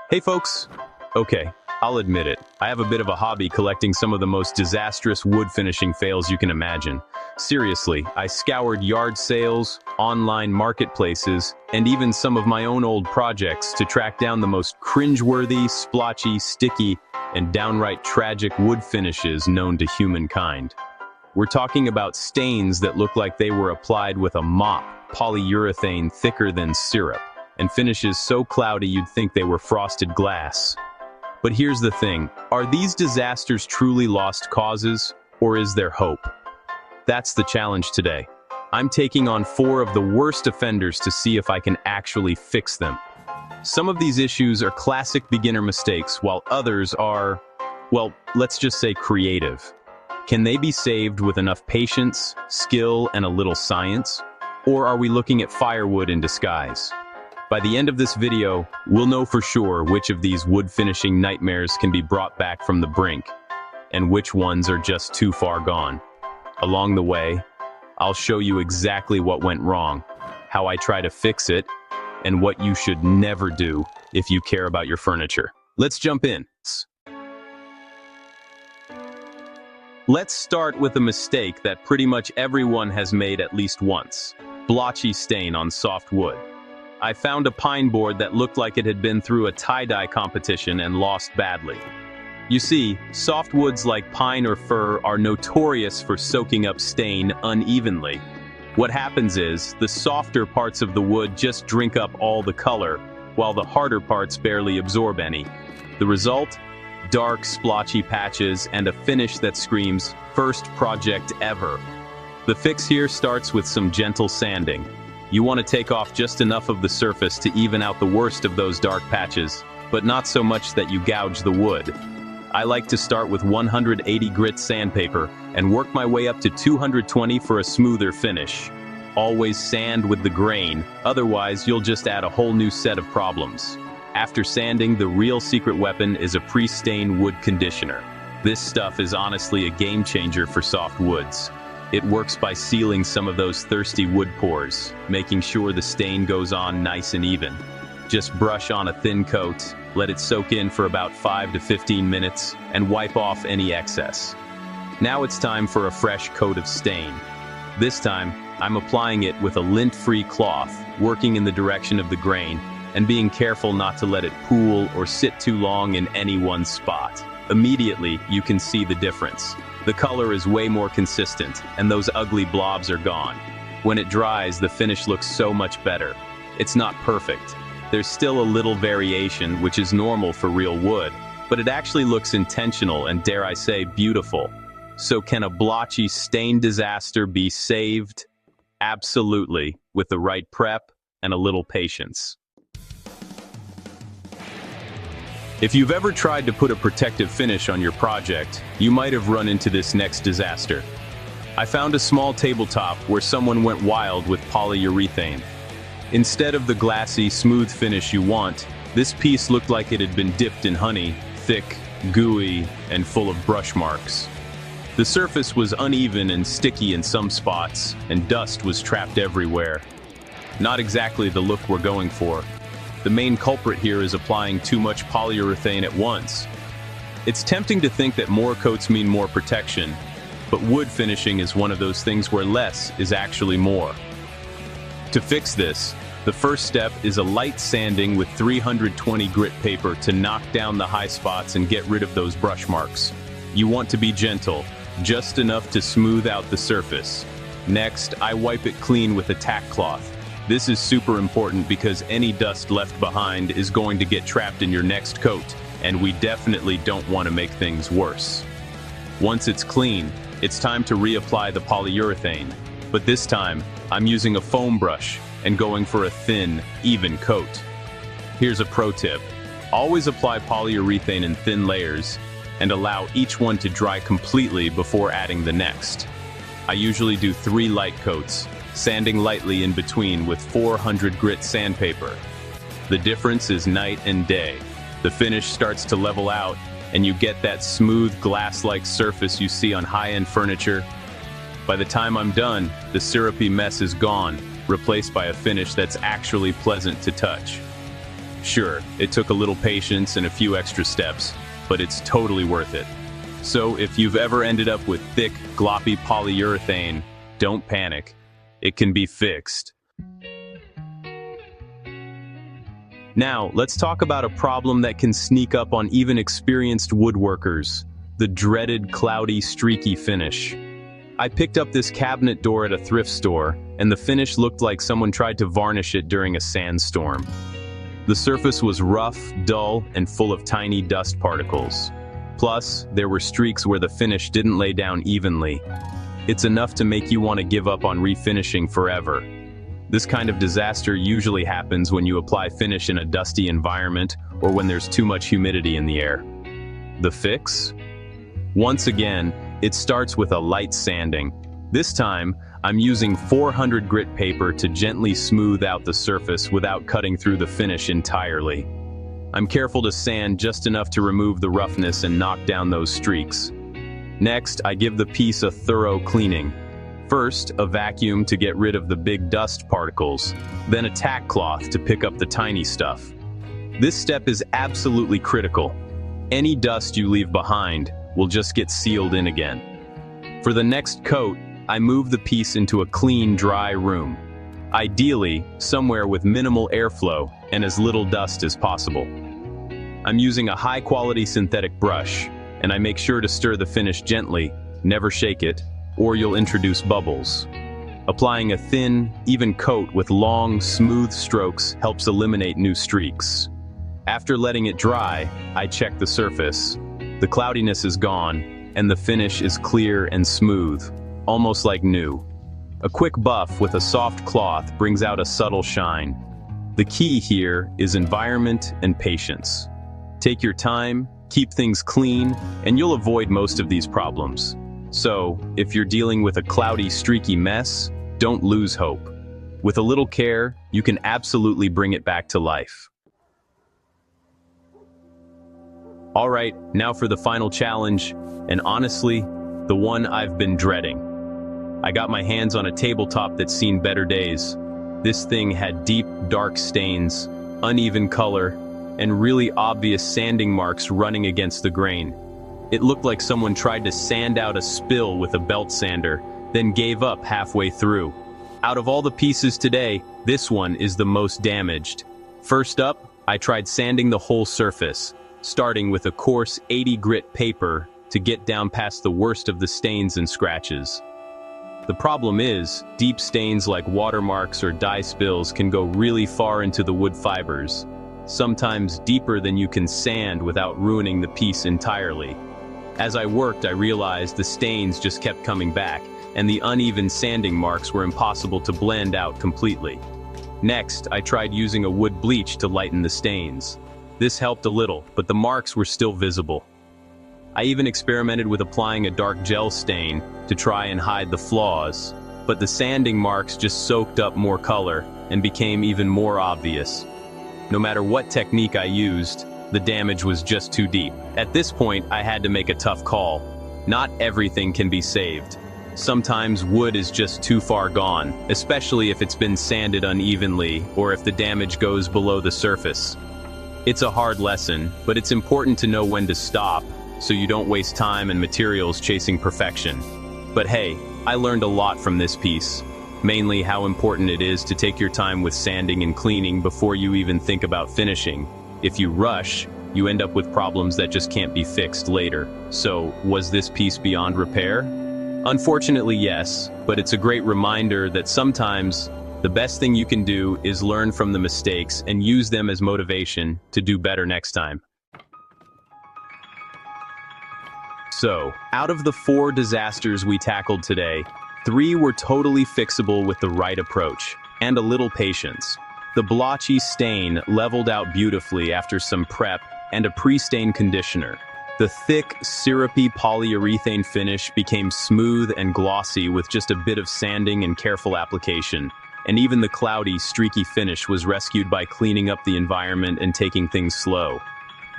Hey folks! Okay, I'll admit it. I have a bit of a hobby collecting some of the most disastrous wood finishing fails you can imagine. Seriously, I scoured yard sales, online marketplaces, and even some of my own old projects to track down the most cringeworthy, splotchy, sticky, and downright tragic wood finishes known to humankind. We're talking about stains that look like they were applied with a mop, polyurethane thicker than syrup, and finishes so cloudy you'd think they were frosted glass. But here's the thing, are these disasters truly lost causes, or is there hope? That's the challenge today. I'm taking on 4 of the worst offenders to see if I can actually fix them. Some of these issues are classic beginner mistakes, while others are, well, let's just say creative. Can they be saved with enough patience, skill, and a little science? Or are we looking at firewood in disguise? By the end of this video, we'll know for sure which of these wood finishing nightmares can be brought back from the brink, and which ones are just too far gone. Along the way, I'll show you exactly what went wrong, how I try to fix it, and what you should never do if you care about your furniture. Let's jump in. Let's start with a mistake that pretty much everyone has made at least once: blotchy stain on soft wood. I found a pine board that looked like it had been through a tie-dye competition and lost badly. You see, soft woods like pine or fir are notorious for soaking up stain unevenly. What happens is, the softer parts of the wood just drink up all the color, while the harder parts barely absorb any. The result? Dark, splotchy patches and a finish that screams, "First project ever." The fix here starts with some gentle sanding. You want to take off just enough of the surface to even out the worst of those dark patches, but not so much that you gouge the wood. I like to start with 180 grit sandpaper and work my way up to 220 for a smoother finish. Always sand with the grain, otherwise you'll just add a whole new set of problems. After sanding, the real secret weapon is a pre-stain wood conditioner. This stuff is honestly a game changer for soft woods. It works by sealing some of those thirsty wood pores, making sure the stain goes on nice and even. Just brush on a thin coat, let it soak in for about 5 to 15 minutes, and wipe off any excess. Now it's time for a fresh coat of stain. This time, I'm applying it with a lint-free cloth, working in the direction of the grain, and being careful not to let it pool or sit too long in any one spot. Immediately, you can see the difference. The color is way more consistent, and those ugly blobs are gone. When it dries, the finish looks so much better. It's not perfect. There's still a little variation, which is normal for real wood, but it actually looks intentional and, dare I say, beautiful. So can a blotchy stain disaster be saved? Absolutely, with the right prep and a little patience. If you've ever tried to put a protective finish on your project, you might have run into this next disaster. I found a small tabletop where someone went wild with polyurethane. Instead of the glassy, smooth finish you want, this piece looked like it had been dipped in honey, thick, gooey, and full of brush marks. The surface was uneven and sticky in some spots, and dust was trapped everywhere. Not exactly the look we're going for. The main culprit here is applying too much polyurethane at once. It's tempting to think that more coats mean more protection, but wood finishing is one of those things where less is actually more. To fix this, the first step is a light sanding with 320 grit paper to knock down the high spots and get rid of those brush marks. You want to be gentle, just enough to smooth out the surface. Next, I wipe it clean with a tack cloth. This is super important because any dust left behind is going to get trapped in your next coat, and we definitely don't want to make things worse. Once it's clean, it's time to reapply the polyurethane, but this time, I'm using a foam brush and going for a thin, even coat. Here's a pro tip. Always apply polyurethane in thin layers and allow each one to dry completely before adding the next. I usually do 3 light coats, sanding lightly in between with 400 grit sandpaper. The difference is night and day. The finish starts to level out, and you get that smooth glass-like surface you see on high-end furniture. By the time I'm done, the syrupy mess is gone, replaced by a finish that's actually pleasant to touch. Sure, it took a little patience and a few extra steps, but it's totally worth it. So if you've ever ended up with thick, gloppy polyurethane, don't panic. It can be fixed. Now, let's talk about a problem that can sneak up on even experienced woodworkers: the dreaded cloudy, streaky finish. I picked up this cabinet door at a thrift store, and the finish looked like someone tried to varnish it during a sandstorm. The surface was rough, dull, and full of tiny dust particles. Plus, there were streaks where the finish didn't lay down evenly. It's enough to make you want to give up on refinishing forever. This kind of disaster usually happens when you apply finish in a dusty environment or when there's too much humidity in the air. The fix? Once again, it starts with a light sanding. This time, I'm using 400 grit paper to gently smooth out the surface without cutting through the finish entirely. I'm careful to sand just enough to remove the roughness and knock down those streaks. Next, I give the piece a thorough cleaning. First, a vacuum to get rid of the big dust particles, then a tack cloth to pick up the tiny stuff. This step is absolutely critical. Any dust you leave behind will just get sealed in again. For the next coat, I move the piece into a clean, dry room. Ideally, somewhere with minimal airflow and as little dust as possible. I'm using a high-quality synthetic brush, and I make sure to stir the finish gently, never shake it, or you'll introduce bubbles. Applying a thin, even coat with long, smooth strokes helps eliminate new streaks. After letting it dry, I check the surface. The cloudiness is gone, and the finish is clear and smooth, almost like new. A quick buff with a soft cloth brings out a subtle shine. The key here is environment and patience. Take your time, keep things clean, and you'll avoid most of these problems. So, if you're dealing with a cloudy, streaky mess, don't lose hope. With a little care, you can absolutely bring it back to life. Alright, now for the final challenge, and honestly, the one I've been dreading. I got my hands on a tabletop that's seen better days. This thing had deep, dark stains, uneven color, and really obvious sanding marks running against the grain. It looked like someone tried to sand out a spill with a belt sander, then gave up halfway through. Out of all the pieces today, this one is the most damaged. First up, I tried sanding the whole surface, starting with a coarse 80 grit paper to get down past the worst of the stains and scratches. The problem is, deep stains like watermarks or dye spills can go really far into the wood fibers, sometimes deeper than you can sand without ruining the piece entirely. As I worked, I realized the stains just kept coming back, and the uneven sanding marks were impossible to blend out completely. Next, I tried using a wood bleach to lighten the stains. This helped a little, but the marks were still visible. I even experimented with applying a dark gel stain to try and hide the flaws, but the sanding marks just soaked up more color and became even more obvious. No matter what technique I used, the damage was just too deep. At this point, I had to make a tough call. Not everything can be saved. Sometimes wood is just too far gone, especially if it's been sanded unevenly or if the damage goes below the surface. It's a hard lesson, but it's important to know when to stop, so you don't waste time and materials chasing perfection. But hey, I learned a lot from this piece. Mainly how important it is to take your time with sanding and cleaning before you even think about finishing. If you rush, you end up with problems that just can't be fixed later. So, was this piece beyond repair? Unfortunately, yes, but it's a great reminder that sometimes the best thing you can do is learn from the mistakes and use them as motivation to do better next time. So, out of the 4 disasters we tackled today, 3 were totally fixable with the right approach and a little patience. The blotchy stain leveled out beautifully after some prep and a pre-stain conditioner. The thick, syrupy polyurethane finish became smooth and glossy with just a bit of sanding and careful application. And even the cloudy, streaky finish was rescued by cleaning up the environment and taking things slow.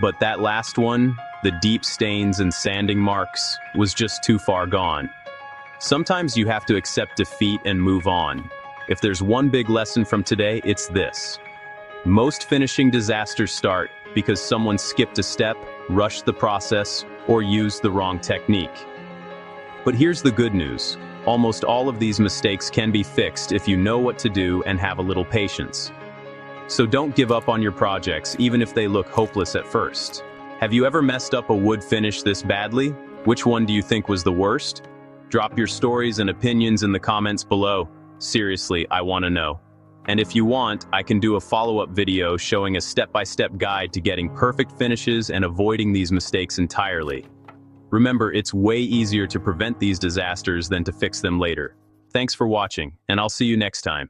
But that last one, the deep stains and sanding marks, was just too far gone. Sometimes you have to accept defeat and move on. If there's one big lesson from today, it's this. Most finishing disasters start because someone skipped a step, rushed the process, or used the wrong technique. But here's the good news. Almost all of these mistakes can be fixed if you know what to do and have a little patience. So don't give up on your projects, even if they look hopeless at first. Have you ever messed up a wood finish this badly? Which one do you think was the worst? Drop your stories and opinions in the comments below. Seriously, I want to know. And if you want, I can do a follow-up video showing a step-by-step guide to getting perfect finishes and avoiding these mistakes entirely. Remember, it's way easier to prevent these disasters than to fix them later. Thanks for watching, and I'll see you next time.